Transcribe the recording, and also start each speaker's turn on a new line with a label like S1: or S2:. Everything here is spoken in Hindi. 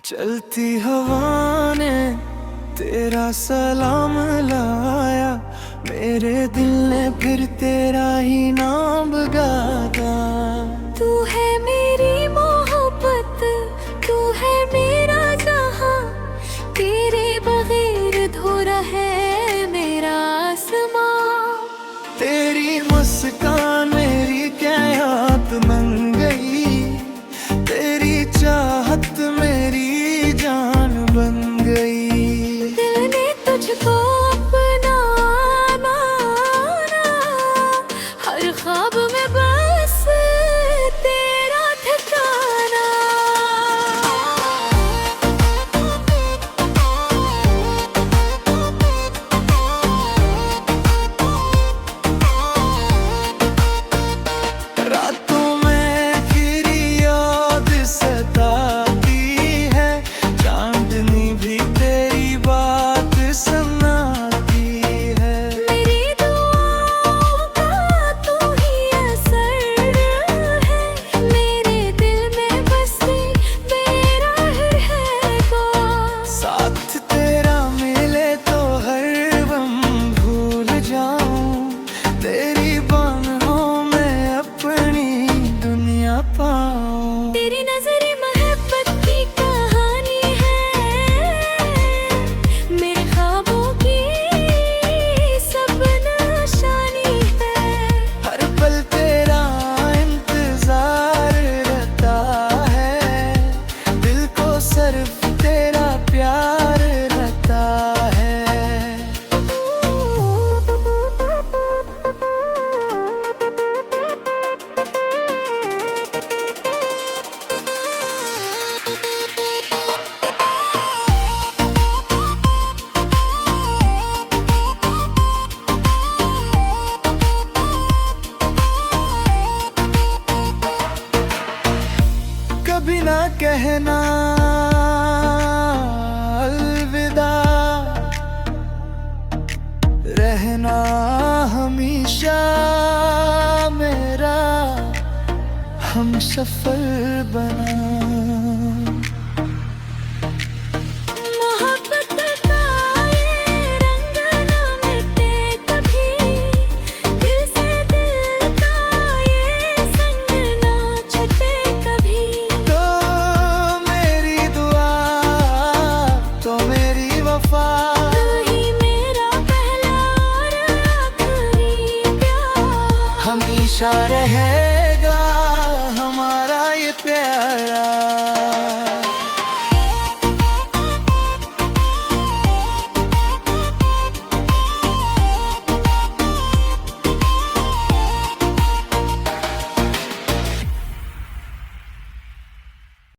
S1: चलती हवा ने तेरा सलाम लाया, मेरे दिल ने फिर तेरा ही नाम गाया।
S2: तू है मेरी मोहब्बत, तू है मेरा जहां, तेरे बगैर धोरा है मेरा आसमां।
S1: तेरी मुस्कान मेरी कायनात बन गई, तेरी चाहत मेरी जान बन गई।
S2: दिल ने तुझको अपना माना, हर ख्वाब में बस तेरा ठिकाना।
S1: रातों में तेरी याद सताती है, चांदनी भी तेरी बात सुनाती है।
S2: मेरी दुआओं का तू ही असर है, मेरे दिल में बसे बेराह है कौन।
S1: साथ तेरा मिले तो हर गम भूल जाऊं, तेरी बाहों में अपनी दुनिया पाऊं।
S2: तेरी नजरे मोहब्बत की कहानी है, मेरे ख्वाबों की सब निशानी है।
S1: हर पल तेरा इंतजार रहता है, दिल को सिर्फ तेरा प्यार रहता है। कभी ना कहना अलविदा, रहना हमेशा मेरा हम सफर बना।
S2: मोहब्बत का ये रंग ना मिटे कभी, दिल से दिल का ये संग ना छूटे कभी।
S1: तो मेरी दुआ, तो मेरी वफा,
S2: तू ही मेरा पहला और आखिरी प्यार।
S1: हमेशा रहेगा हमारा ये प्यारा।